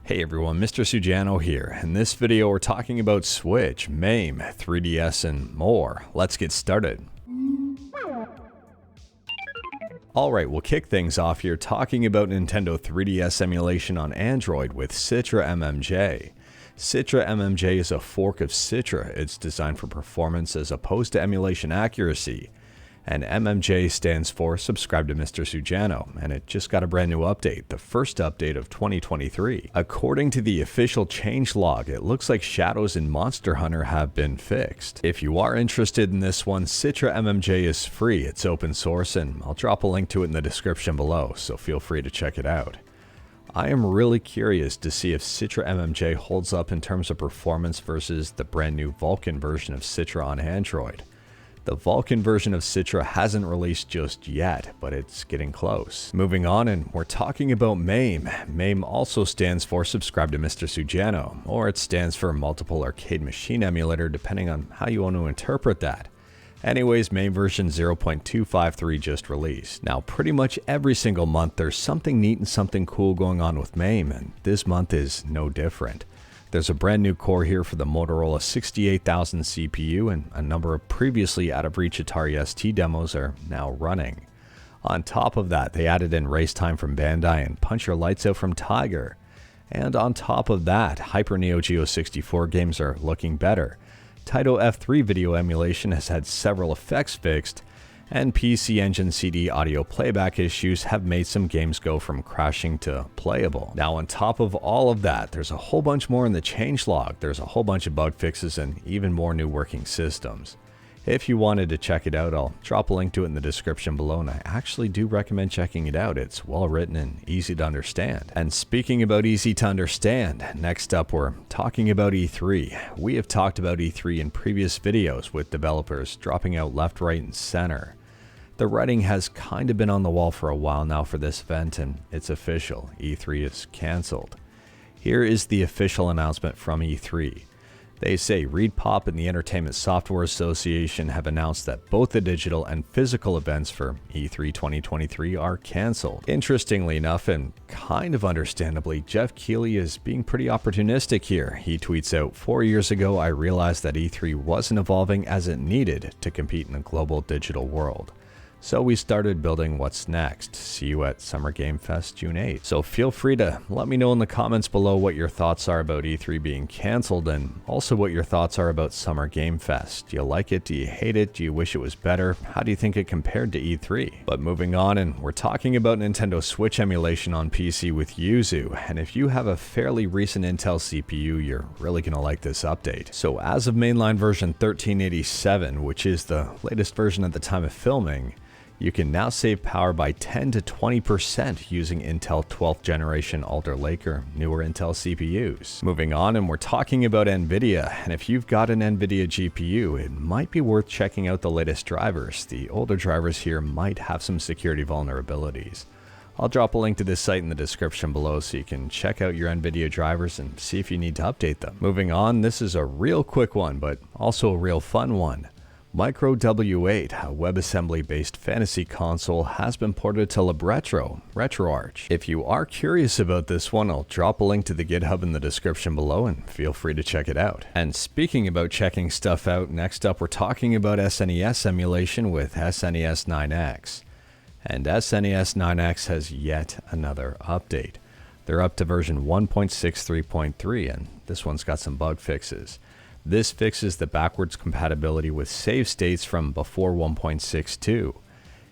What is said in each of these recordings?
Hey everyone, Mr. Sujano here. In this video we're talking about Switch, MAME, 3DS and more. Let's get started. Alright, we'll kick things off here talking about Nintendo 3DS emulation on Android with Citra MMJ. Citra MMJ is a fork of Citra. It's designed for performance as opposed to emulation accuracy. And MMJ stands for Subscribe to Mr. Sujano, and it just got a brand new update, the first update of 2023. According to the official changelog, it looks like shadows in Monster Hunter have been fixed. If you are interested in this one, Citra MMJ is free, it's open source, and I'll drop a link to it in the description below, so feel free to check it out. I am really curious to see if Citra MMJ holds up in terms of performance versus the brand new Vulkan version of Citra on Android. The Vulkan version of Citra hasn't released just yet, but it's getting close. Moving on, and we're talking about MAME. MAME also stands for Subscribe to Mr. Sujano, or it stands for Multiple Arcade Machine Emulator, depending on how you want to interpret that. Anyways, MAME version 0.253 just released. Now, pretty much every single month there's something neat and something cool going on with MAME, and this month is no different. There's a brand new core here for the Motorola 68000 CPU, and a number of previously out of reach Atari ST demos are now running. On top of that, they added in Race Time from Bandai and Punch Your Lights Out from Tiger. And on top of that, Hyper Neo Geo 64 games are looking better. Taito F3 video emulation has had several effects fixed, and PC Engine CD audio playback issues have made some games go from crashing to playable. Now on top of all of that, there's a whole bunch more in the changelog. There's a whole bunch of bug fixes and even more new working systems. If you wanted to check it out, I'll drop a link to it in the description below, and I actually do recommend checking it out. It's well written and easy to understand. And speaking about easy to understand, next up we're talking about E3. We have talked about E3 in previous videos with developers dropping out left, right, and center. The writing has kind of been on the wall for a while now for this event, and it's official. E3 is cancelled. Here is the official announcement from E3. They say ReedPop and the Entertainment Software Association have announced that both the digital and physical events for E3 2023 are cancelled. Interestingly enough, and kind of understandably, Jeff Keighley is being pretty opportunistic here. He tweets out, 4 years ago I realized that E3 wasn't evolving as it needed to compete in the global digital world. So we started building what's next. See you at Summer Game Fest June 8th. So feel free to let me know in the comments below what your thoughts are about E3 being cancelled, and also what your thoughts are about Summer Game Fest. Do you like it? Do you hate it? Do you wish it was better? How do you think it compared to E3? But moving on, and we're talking about Nintendo Switch emulation on PC with Yuzu. And if you have a fairly recent Intel CPU, you're really going to like this update. So as of mainline version 1387, which is the latest version at the time of filming, you can now save power by 10 to 20% using Intel 12th generation Alder Lake or newer Intel CPUs. Moving on, and we're talking about NVIDIA, and if you've got an NVIDIA GPU, it might be worth checking out the latest drivers. The older drivers here might have some security vulnerabilities. I'll drop a link to this site in the description below so you can check out your NVIDIA drivers and see if you need to update them. Moving on, this is a real quick one, but also a real fun one. Micro W8, a WebAssembly-based fantasy console, has been ported to RetroArch. If you are curious about this one, I'll drop a link to the GitHub in the description below, and feel free to check it out. And speaking about checking stuff out, next up we're talking about SNES emulation with SNES 9X. And SNES 9X has yet another update. They're up to version 1.63.3, and this one's got some bug fixes. This fixes the backwards compatibility with save states from before 1.62.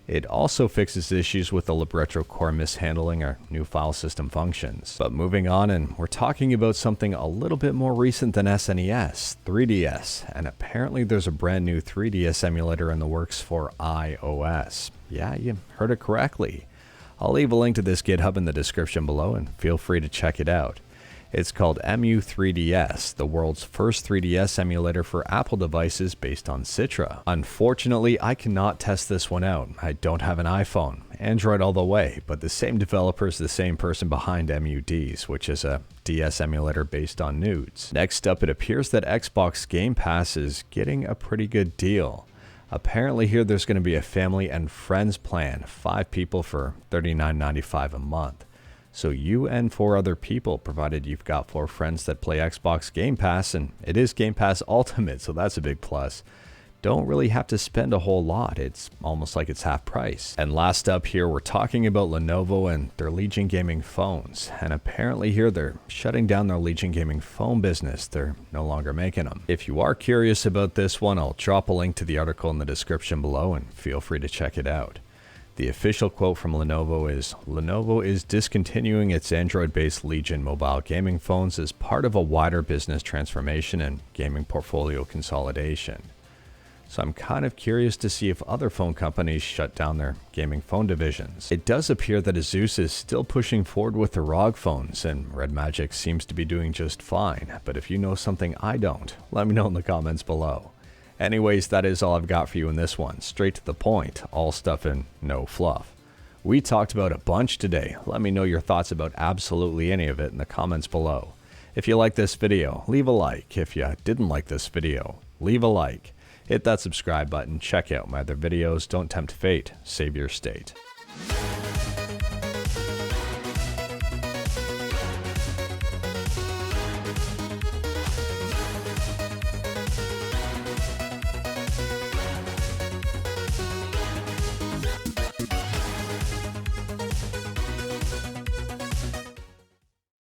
It also fixes issues with the libretto core mishandling our new file system functions. But moving on, and we're talking about something a little bit more recent than SNES, 3DS, and apparently there's a brand new 3DS emulator in the works for iOS. Yeah, you heard it correctly. I'll leave a link to this GitHub in the description below, and feel free to check it out. It's called EMU3DS, the world's first 3DS emulator for Apple devices based on Citra. Unfortunately, I cannot test this one out. I don't have an iPhone. Android all the way, but the same developer is the same person behind MUDs, which is a DS emulator based on nudes. Next up, it appears that Xbox Game Pass is getting a pretty good deal. Apparently here there's going to be a family and friends plan, 5 people for $39.95 a month. So you and 4 other people, provided you've got 4 friends that play Xbox Game Pass, and it is Game Pass Ultimate, so that's a big plus. Don't really have to spend a whole lot. It's almost like it's half price. And last up here, we're talking about Lenovo and their Legion Gaming phones. And apparently here they're shutting down their Legion Gaming phone business. They're no longer making them. If you are curious about this one, I'll drop a link to the article in the description below and feel free to check it out. The official quote from Lenovo is discontinuing its Android-based Legion mobile gaming phones as part of a wider business transformation and gaming portfolio consolidation. So I'm kind of curious to see if other phone companies shut down their gaming phone divisions. It does appear that Asus is still pushing forward with the ROG phones, and Red Magic seems to be doing just fine. But if you know something I don't, let me know in the comments below. Anyways, that is all I've got for you in this one. Straight to the point, all stuff and no fluff. We talked about a bunch today. Let me know your thoughts about absolutely any of it in the comments below. If you like this video, leave a like. If you didn't like this video, leave a like. Hit that subscribe button, check out my other videos, don't tempt fate, save your state.